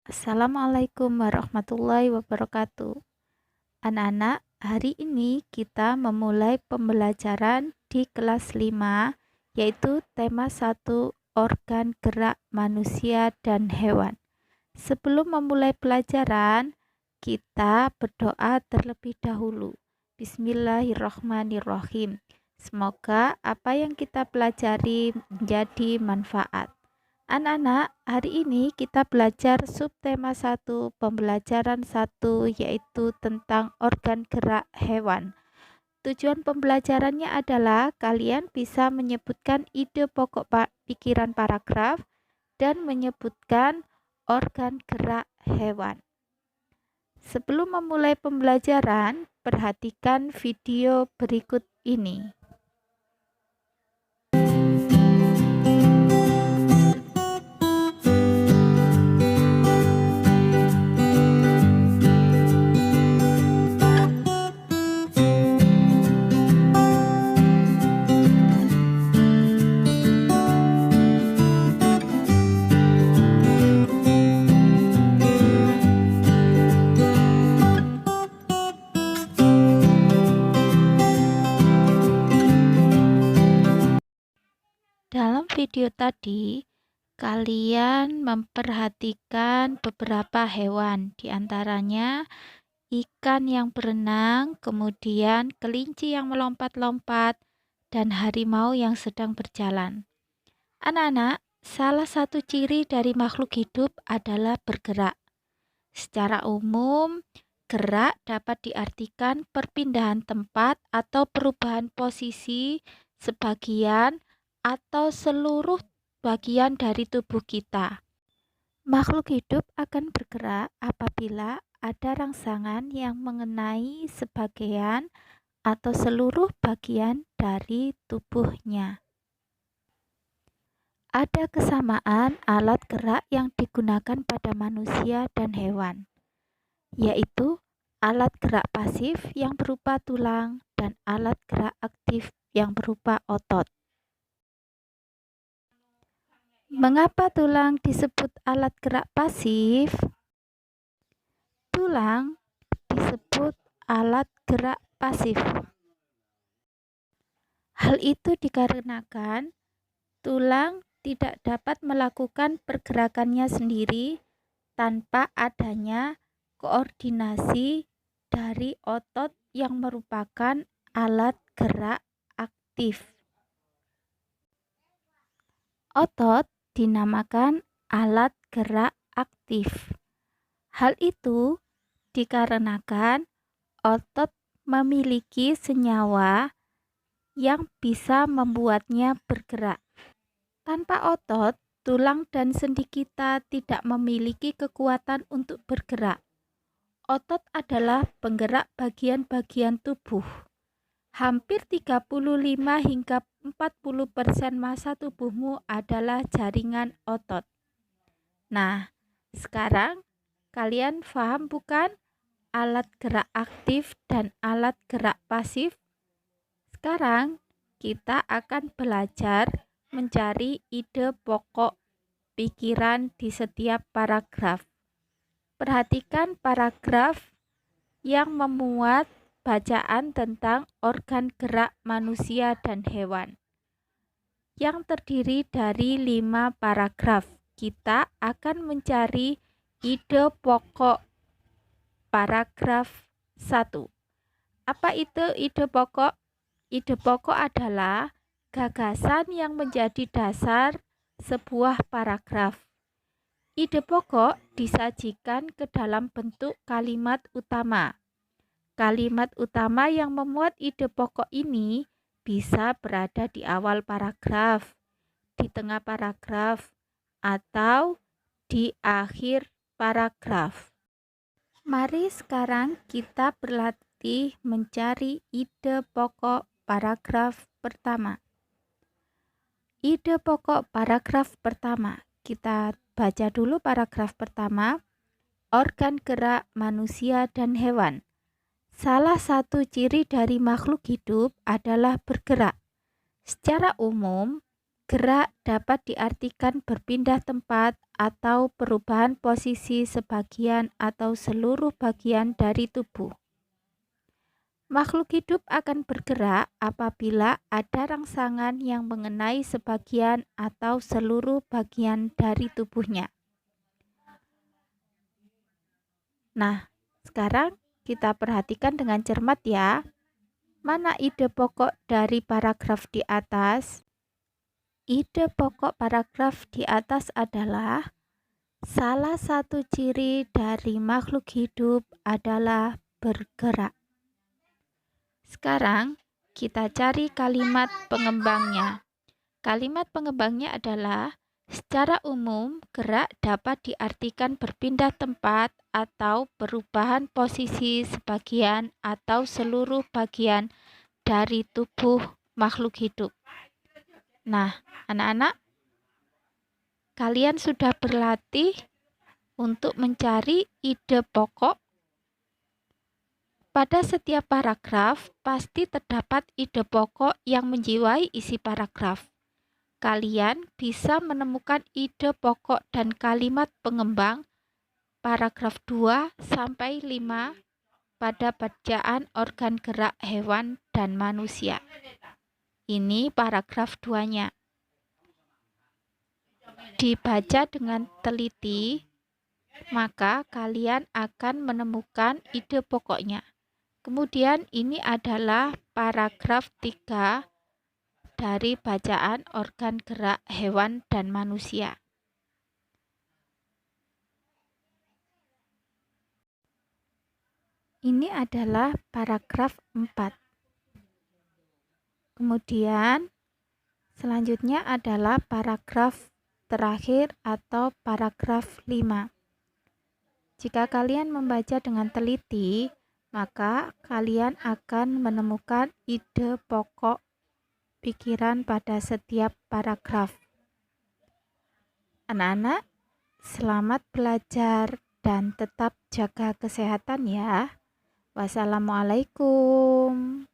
Assalamualaikum warahmatullahi wabarakatuh. Anak-anak, hari ini kita memulai pembelajaran di kelas 5, yaitu tema 1 organ gerak manusia dan hewan. Sebelum memulai pelajaran, kita berdoa terlebih dahulu. Bismillahirrahmanirrahim. Semoga apa yang kita pelajari menjadi manfaat. Anak-anak, hari ini kita belajar subtema 1, pembelajaran 1, yaitu tentang organ gerak hewan. Tujuan pembelajarannya adalah kalian bisa menyebutkan ide pokok pikiran paragraf dan menyebutkan organ gerak hewan. Sebelum memulai pembelajaran, perhatikan video berikut ini. Dalam video tadi, kalian memperhatikan beberapa hewan, diantaranya ikan yang berenang, kemudian kelinci yang melompat-lompat, dan harimau yang sedang berjalan. Anak-anak, salah satu ciri dari makhluk hidup adalah bergerak. Secara umum, gerak dapat diartikan perpindahan tempat atau perubahan posisi sebagian atau seluruh bagian dari tubuh kita. Makhluk hidup akan bergerak apabila ada rangsangan yang mengenai sebagian atau seluruh bagian dari tubuhnya. Ada kesamaan alat gerak yang digunakan pada manusia dan hewan, yaitu alat gerak pasif yang berupa tulang dan alat gerak aktif yang berupa otot. Mengapa tulang disebut alat gerak pasif? Tulang disebut alat gerak pasif. Hal itu dikarenakan tulang tidak dapat melakukan pergerakannya sendiri tanpa adanya koordinasi dari otot yang merupakan alat gerak aktif. Otot dinamakan alat gerak aktif. Hal itu dikarenakan otot memiliki senyawa yang bisa membuatnya bergerak. Tanpa otot, tulang dan sendi kita tidak memiliki kekuatan untuk bergerak. Otot adalah penggerak bagian-bagian tubuh. Hampir 35 hingga 40% massa tubuhmu adalah jaringan otot. Nah, sekarang kalian paham bukan alat gerak aktif dan alat gerak pasif? Sekarang kita akan belajar mencari ide pokok pikiran di setiap paragraf. Perhatikan paragraf yang memuat bacaan tentang organ gerak manusia dan hewan yang terdiri dari 5 paragraf. Kita akan mencari ide pokok paragraf 1. Apa itu ide pokok? Ide pokok adalah gagasan yang menjadi dasar sebuah paragraf. Ide pokok disajikan ke dalam bentuk kalimat utama. Kalimat utama yang memuat ide pokok ini bisa berada di awal paragraf, di tengah paragraf, atau di akhir paragraf. Mari sekarang kita berlatih mencari ide pokok paragraf pertama. Ide pokok paragraf pertama. Kita baca dulu paragraf pertama. Organ gerak manusia dan hewan. Salah satu ciri dari makhluk hidup adalah bergerak. Secara umum, Gerak dapat diartikan berpindah tempat atau perubahan posisi sebagian atau seluruh bagian dari tubuh. Makhluk hidup akan bergerak apabila ada rangsangan yang mengenai sebagian atau seluruh bagian dari tubuhnya. Nah, sekarang kita perhatikan dengan cermat ya. Mana ide pokok dari paragraf di atas? Ide pokok paragraf di atas adalah salah satu ciri dari makhluk hidup adalah bergerak. Sekarang kita cari kalimat pengembangnya. Kalimat pengembangnya adalah secara umum gerak dapat diartikan berpindah tempat atau perubahan posisi sebagian atau seluruh bagian dari tubuh makhluk hidup. Nah, anak-anak, kalian sudah berlatih untuk mencari ide pokok. Pada setiap paragraf pasti terdapat ide pokok yang menjiwai isi paragraf. Kalian bisa menemukan ide pokok dan kalimat pengembang paragraf 2 sampai 5 pada bacaan organ gerak hewan dan manusia. Ini paragraf 2-nya. Dibaca dengan teliti, maka kalian akan menemukan ide pokoknya. Kemudian ini adalah paragraf 3 dari bacaan organ gerak hewan dan manusia. Ini adalah paragraf 4. Kemudian selanjutnya adalah paragraf terakhir atau paragraf 5. Jika kalian membaca dengan teliti, maka kalian akan menemukan ide pokok pikiran pada setiap paragraf. Anak-anak, selamat belajar dan tetap jaga kesehatan ya. Wassalamualaikum.